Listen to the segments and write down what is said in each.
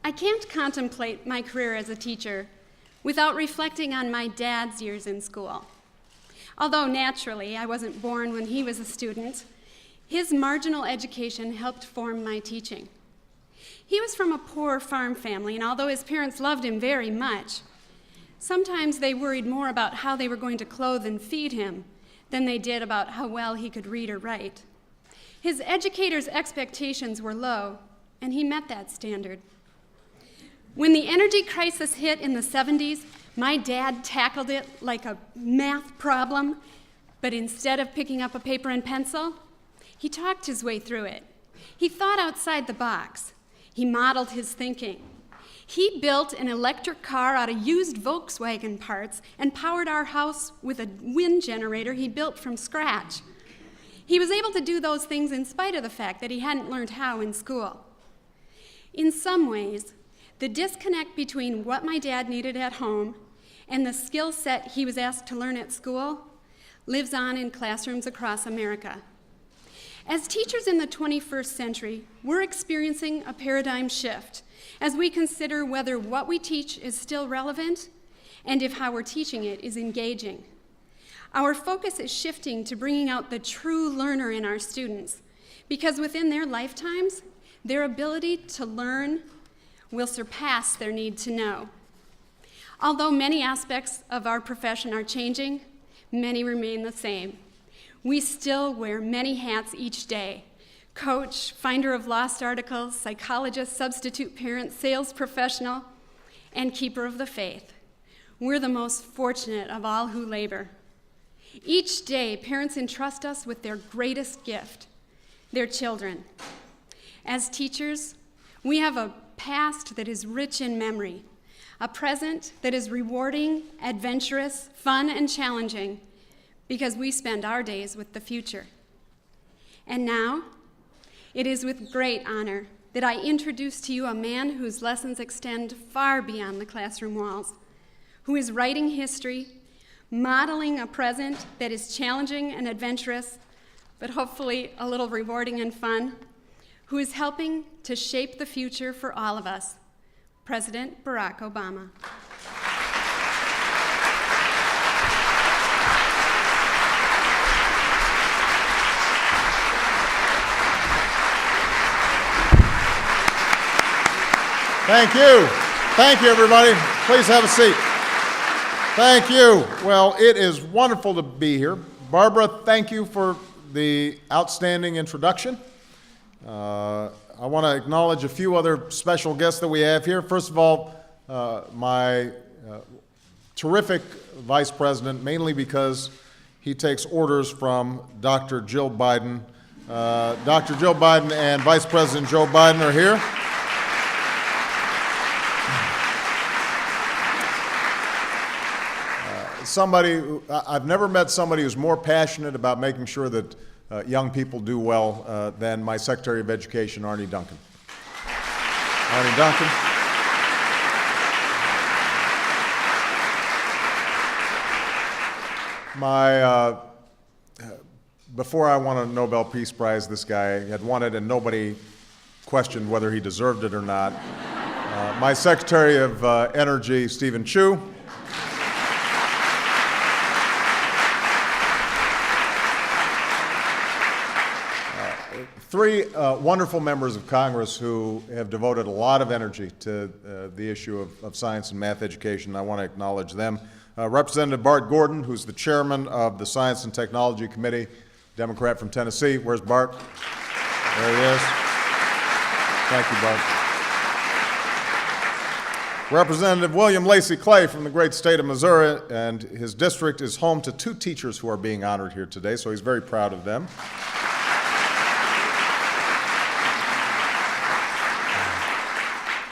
I can't contemplate my career as a teacher without reflecting on my dad's years in school. Although naturally I wasn't born when he was a student, his marginal education helped form my teaching. He was from a poor farm family, and although his parents loved him very much, sometimes they worried more about how they were going to clothe and feed him than they did about how well he could read or write. His educator's expectations were low, and he met that standard. When the energy crisis hit in the 70s, my dad tackled it like a math problem, but instead of picking up a paper and pencil, he talked his way through it. He thought outside the box. He modeled his thinking. He built an electric car out of used Volkswagen parts and powered our house with a wind generator he built from scratch. He was able to do those things in spite of the fact that he hadn't learned how in school. In some ways, the disconnect between what my dad needed at home and the skill set he was asked to learn at school lives on in classrooms across America. As teachers in the 21st century, we're experiencing a paradigm shift as we consider whether what we teach is still relevant and if how we're teaching it is engaging. Our focus is shifting to bringing out the true learner in our students, because within their lifetimes, their ability to learn will surpass their need to know. Although many aspects of our profession are changing, many remain the same. We still wear many hats each day: coach, finder of lost articles, psychologist, substitute parent, sales professional, and keeper of the faith. We're the most fortunate of all who labor. Each day, parents entrust us with their greatest gift, their children. As teachers, we have a past that is rich in memory, a present that is rewarding, adventurous, fun, and challenging, because we spend our days with the future. And now, it is with great honor that I introduce to you a man whose lessons extend far beyond the classroom walls, who is writing history, modeling a present that is challenging and adventurous, but hopefully a little rewarding and fun, who is helping to shape the future for all of us, President Barack Obama. Thank you. Thank you, everybody. Please have a seat. Thank you. Well, it is wonderful to be here. Barbara, thank you for the outstanding introduction. I want to acknowledge a few other special guests that we have here. First of all, my terrific vice president, mainly because he takes orders from Dr. Jill Biden. Dr. Jill Biden and Vice President Joe Biden are here. I've never met somebody who's more passionate about making sure that young people do well than my Secretary of Education, Arne Duncan. Arne Duncan. Before I won a Nobel Peace Prize, this guy had won it, and nobody questioned whether he deserved it or not. My Secretary of Energy, Stephen Chu. Three wonderful members of Congress who have devoted a lot of energy to the issue of science and math education. I want to acknowledge them. Representative Bart Gordon, who's the chairman of the Science and Technology Committee, Democrat from Tennessee. Where's Bart? There he is. Thank you, Bart. Representative William Lacey Clay from the great state of Missouri, and his district is home to two teachers who are being honored here today, so he's very proud of them.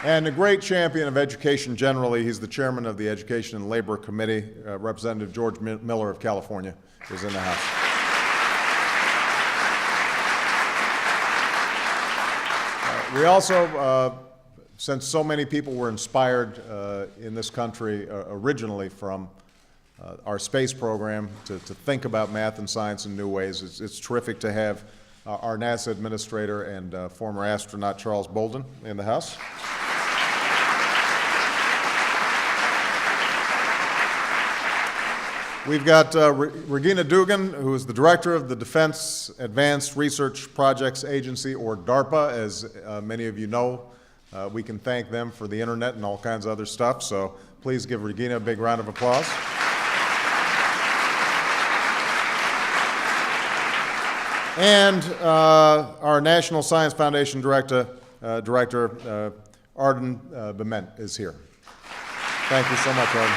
And a great champion of education generally. He's the chairman of the Education and Labor Committee. Representative George Miller of California is in the House. We also, since so many people were inspired in this country originally from our space program to think about math and science in new ways, it's terrific to have our NASA administrator and former astronaut Charles Bolden in the House. We've got Regina Dugan, who is the director of the Defense Advanced Research Projects Agency, or DARPA, as many of you know. We can thank them for the internet and all kinds of other stuff, so please give Regina a big round of applause. And our National Science Foundation Director, Arden Bement, is here. Thank you so much, Arden.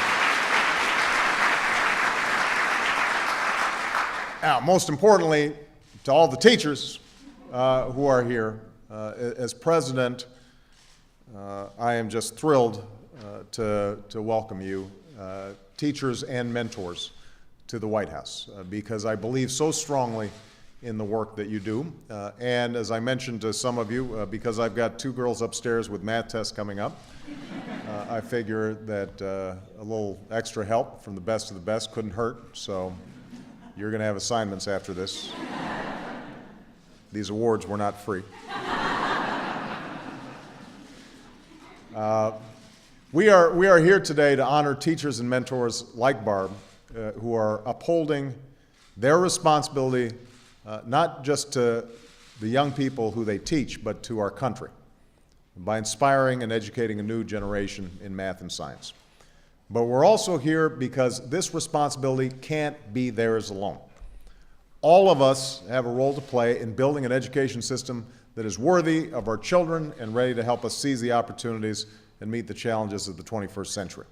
Now, most importantly, to all the teachers who are here, as president, I am just thrilled to welcome you, teachers and mentors, to the White House, because I believe so strongly in the work that you do. And as I mentioned to some of you, because I've got 2 girls upstairs with math tests coming up, I figure that a little extra help from the best of the best couldn't hurt, so you're going to have assignments after this. These awards were not free. We are here today to honor teachers and mentors like Barb, who are upholding their responsibility not just to the young people who they teach, but to our country, by inspiring and educating a new generation in math and science. But we're also here because this responsibility can't be theirs alone. All of us have a role to play in building an education system that is worthy of our children and ready to help us seize the opportunities and meet the challenges of the 21st century.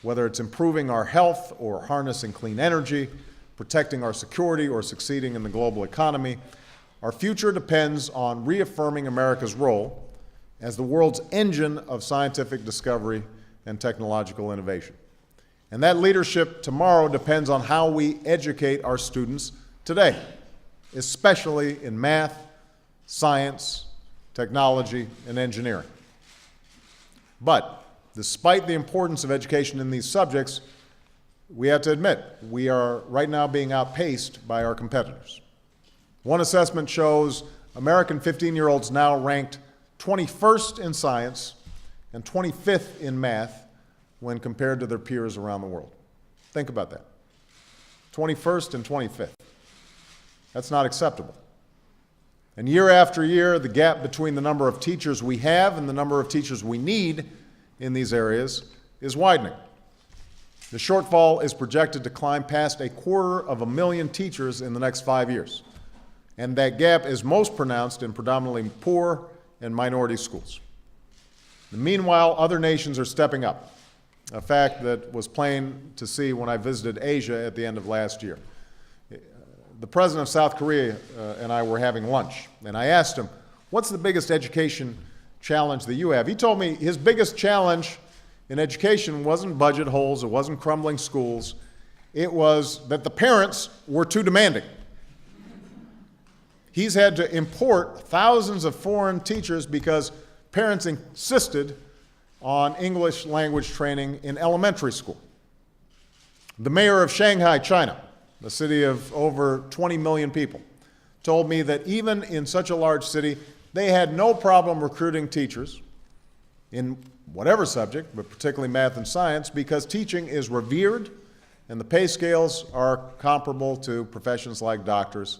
Whether it's improving our health or harnessing clean energy, protecting our security, or succeeding in the global economy, our future depends on reaffirming America's role as the world's engine of scientific discovery and technological innovation. And that leadership tomorrow depends on how we educate our students today, especially in math, science, technology, and engineering. But despite the importance of education in these subjects, we have to admit we are right now being outpaced by our competitors. One assessment shows American 15-year-olds now ranked 21st in science and 25th in math when compared to their peers around the world. Think about that. 21st and 25th. That's not acceptable. And year after year, the gap between the number of teachers we have and the number of teachers we need in these areas is widening. The shortfall is projected to climb past 250,000 teachers in the next 5 years. And that gap is most pronounced in predominantly poor and minority schools. Meanwhile, other nations are stepping up, a fact that was plain to see when I visited Asia at the end of last year. The president of South Korea and I were having lunch, and I asked him, what's the biggest education challenge that you have? He told me his biggest challenge in education wasn't budget holes, it wasn't crumbling schools, it was that the parents were too demanding. He's had to import thousands of foreign teachers because parents insisted on English language training in elementary school. The mayor of Shanghai, China, a city of over 20 million people, told me that even in such a large city, they had no problem recruiting teachers in whatever subject, but particularly math and science, because teaching is revered and the pay scales are comparable to professions like doctors.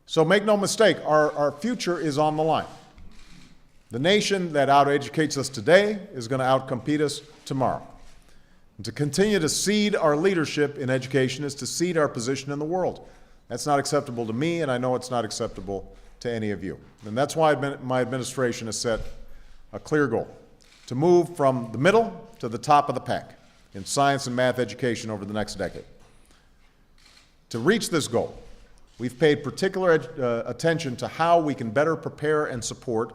So make no mistake, our future is on the line. The nation that out-educates us today is going to out-compete us tomorrow. And to continue to cede our leadership in education is to cede our position in the world. That's not acceptable to me, and I know it's not acceptable to any of you. And that's why my administration has set a clear goal, to move from the middle to the top of the pack in science and math education over the next decade. To reach this goal, we've paid particular attention to how we can better prepare and support,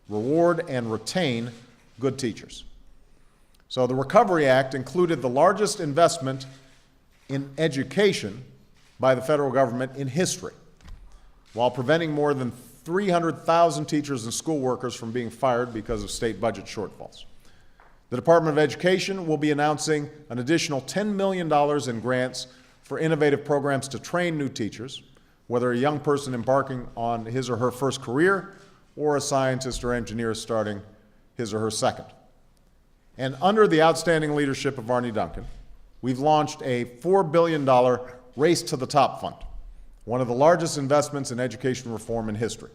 reward, and retain good teachers. So the Recovery Act included the largest investment in education by the federal government in history, while preventing more than 300,000 teachers and school workers from being fired because of state budget shortfalls. The Department of Education will be announcing an additional $10 million in grants for innovative programs to train new teachers, whether a young person embarking on his or her first career or a scientist or engineer starting his or her second. And under the outstanding leadership of Arne Duncan, we've launched a $4 billion Race to the Top Fund, one of the largest investments in education reform in history.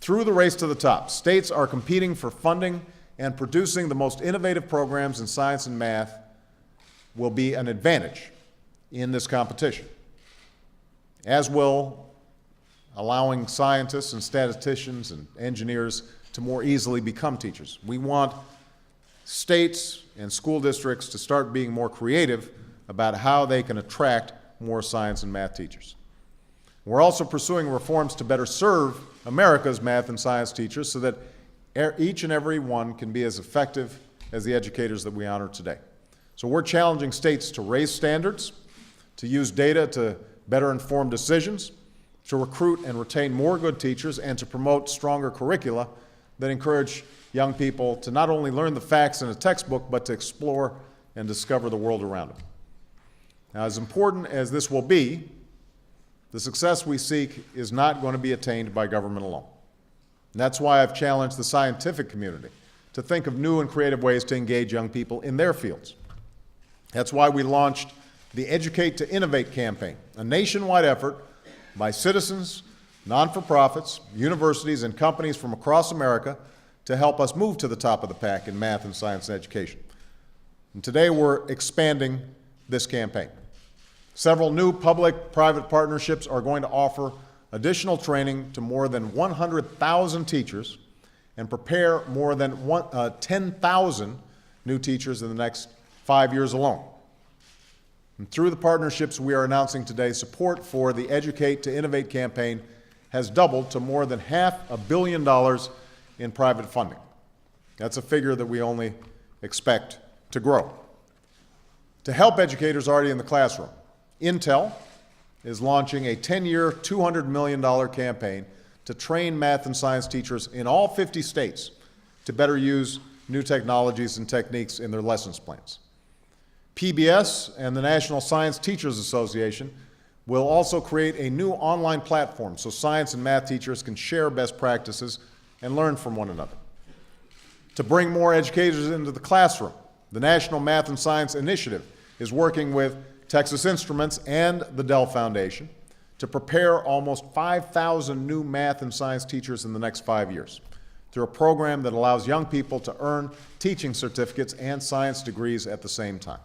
Through the Race to the Top, states are competing for funding, and producing the most innovative programs in science and math will be an advantage in this competition, as will allowing scientists and statisticians and engineers to more easily become teachers. We want states and school districts to start being more creative about how they can attract more science and math teachers. We're also pursuing reforms to better serve America's math and science teachers so that each and every one can be as effective as the educators that we honor today. So we're challenging states to raise standards, to use data to better inform decisions, to recruit and retain more good teachers, and to promote stronger curricula that encourage young people to not only learn the facts in a textbook, but to explore and discover the world around them. Now, as important as this will be, the success we seek is not going to be attained by government alone. And that's why I've challenged the scientific community to think of new and creative ways to engage young people in their fields. That's why we launched the Educate to Innovate campaign, a nationwide effort by citizens, non-for-profits, universities, and companies from across America to help us move to the top of the pack in math and science education. And today we're expanding this campaign. Several new public-private partnerships are going to offer additional training to more than 100,000 teachers and prepare more than 10,000 new teachers in the next 5 years alone. And through the partnerships we are announcing today, support for the Educate to Innovate campaign has doubled to more than $500 million in private funding. That's a figure that we only expect to grow. To help educators already in the classroom, Intel is launching a 10-year, $200 million campaign to train math and science teachers in all 50 states to better use new technologies and techniques in their lessons plans. PBS and the National Science Teachers Association will also create a new online platform so science and math teachers can share best practices and learn from one another. To bring more educators into the classroom, the National Math and Science Initiative is working with Texas Instruments and the Dell Foundation to prepare almost 5,000 new math and science teachers in the next 5 years through a program that allows young people to earn teaching certificates and science degrees at the same time.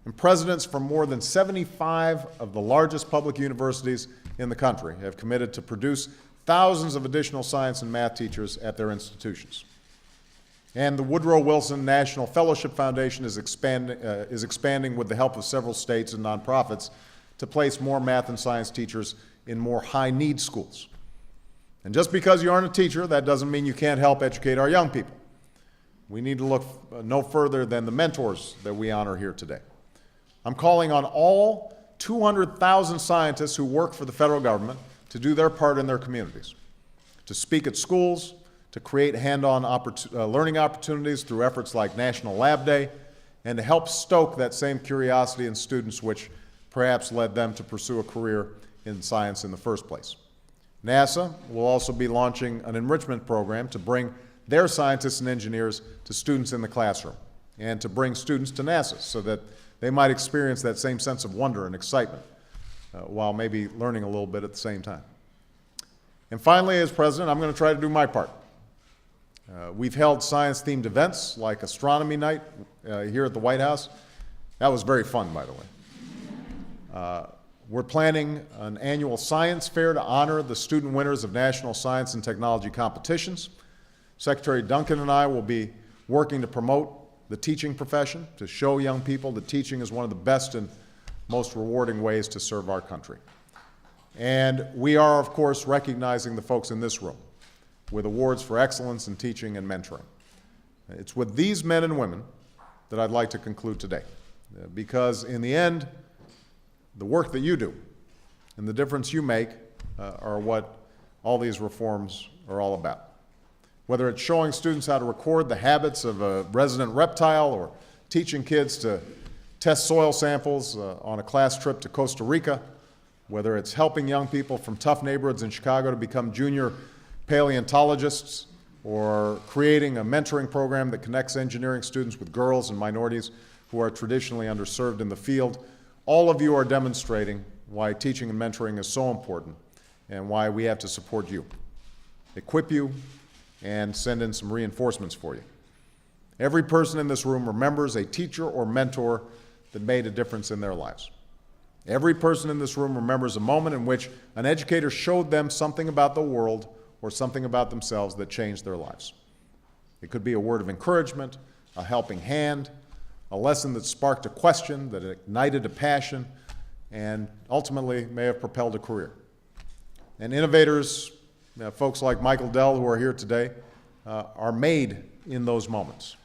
And presidents from more than 75 of the largest public universities in the country have committed to produce thousands of additional science and math teachers at their institutions. And the Woodrow Wilson National Fellowship Foundation is expanding with the help of several states and nonprofits to place more math and science teachers in more high-need schools. And just because you aren't a teacher, that doesn't mean you can't help educate our young people. We need to look no further than the mentors that we honor here today. I'm calling on all 200,000 scientists who work for the federal government to do their part in their communities, to speak at schools, to create hand-on learning opportunities through efforts like National Lab Day, and to help stoke that same curiosity in students which perhaps led them to pursue a career in science in the first place. NASA will also be launching an enrichment program to bring their scientists and engineers to students in the classroom and to bring students to NASA so that they might experience that same sense of wonder and excitement while maybe learning a little bit at the same time. And finally, as president, I'm going to try to do my part. We've held science-themed events like Astronomy Night here at the White House. That was very fun, by the way. We're planning an annual science fair to honor the student winners of national science and technology competitions. Secretary Duncan and I will be working to promote the teaching profession, to show young people that teaching is one of the best and most rewarding ways to serve our country. And we are, of course, recognizing the folks in this room with awards for excellence in teaching and mentoring. It's with these men and women that I'd like to conclude today, because in the end, the work that you do and the difference you make are what all these reforms are all about. Whether it's showing students how to record the habits of a resident reptile or teaching kids to test soil samples on a class trip to Costa Rica, whether it's helping young people from tough neighborhoods in Chicago to become junior paleontologists, or creating a mentoring program that connects engineering students with girls and minorities who are traditionally underserved in the field. All of you are demonstrating why teaching and mentoring is so important and why we have to support you, equip you, and send in some reinforcements for you. Every person in this room remembers a teacher or mentor that made a difference in their lives. Every person in this room remembers a moment in which an educator showed them something about the world or something about themselves that changed their lives. It could be a word of encouragement, a helping hand, a lesson that sparked a question, that ignited a passion, and ultimately may have propelled a career. And innovators, folks like Michael Dell, who are here today, are made in those moments.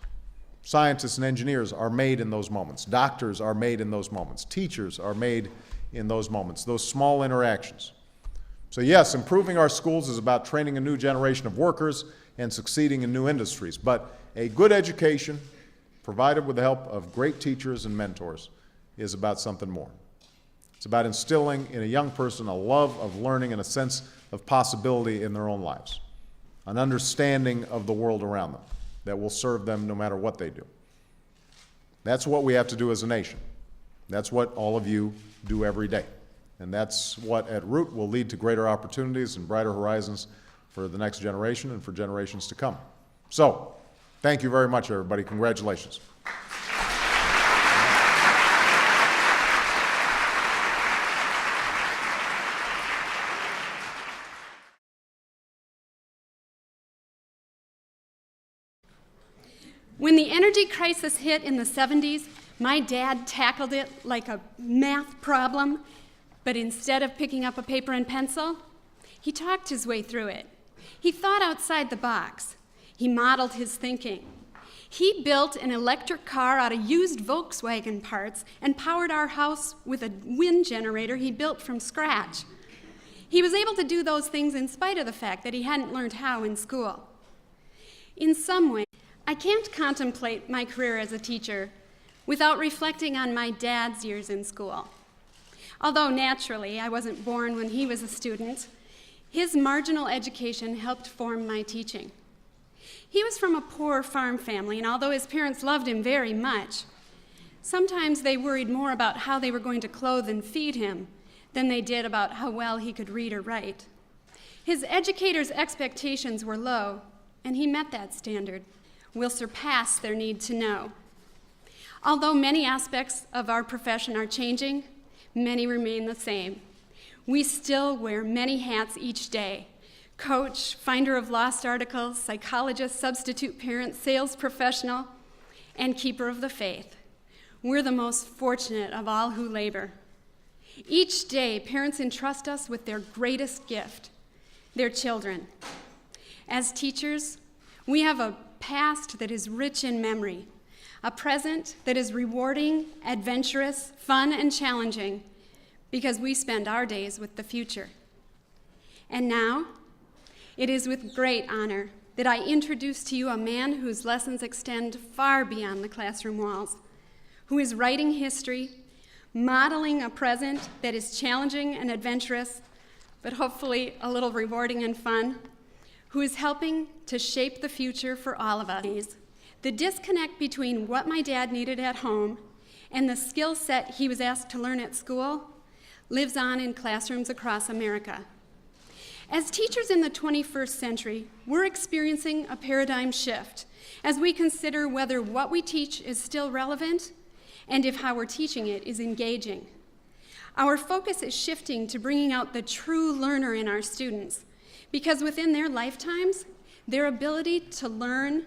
Scientists and engineers are made in those moments. Doctors are made in those moments. Teachers are made in those moments, those small interactions. So yes, improving our schools is about training a new generation of workers and succeeding in new industries. But a good education, provided with the help of great teachers and mentors, is about something more. It's about instilling in a young person a love of learning and a sense of possibility in their own lives, an understanding of the world around them that will serve them no matter what they do. That's what we have to do as a nation. That's what all of you do every day. And that's what at Root will lead to greater opportunities and brighter horizons for the next generation and for generations to come. So, thank you very much, everybody. Congratulations. When the energy crisis hit in the 70s, my dad tackled it like a math problem, but instead of picking up a paper and pencil, he talked his way through it. He thought outside the box. He modeled his thinking. He built an electric car out of used Volkswagen parts and powered our house with a wind generator he built from scratch. He was able to do those things in spite of the fact that he hadn't learned how in school. In some way, I can't contemplate my career as a teacher without reflecting on my dad's years in school. Although naturally I wasn't born when he was a student, his marginal education helped form my teaching. He was from a poor farm family, and although his parents loved him very much, sometimes they worried more about how they were going to clothe and feed him than they did about how well he could read or write. His educators' expectations were low, and he met that standard. Will surpass their need to know. Although many aspects of our profession are changing, many remain the same. We still wear many hats each day: coach, finder of lost articles, psychologist, substitute parent, sales professional, and keeper of the faith. We're the most fortunate of all who labor. Each day, parents entrust us with their greatest gift, their children. As teachers, we have a past that is rich in memory, a present that is rewarding, adventurous, fun, and challenging, because we spend our days with the future. And now, it is with great honor that I introduce to you a man whose lessons extend far beyond the classroom walls, who is writing history, modeling a present that is challenging and adventurous, but hopefully a little rewarding and fun, who is helping to shape the future for all of us. The disconnect between what my dad needed at home and the skill set he was asked to learn at school lives on in classrooms across America. As teachers in the 21st century, we're experiencing a paradigm shift as we consider whether what we teach is still relevant and if how we're teaching it is engaging. Our focus is shifting to bringing out the true learner in our students, because within their lifetimes, their ability to learn,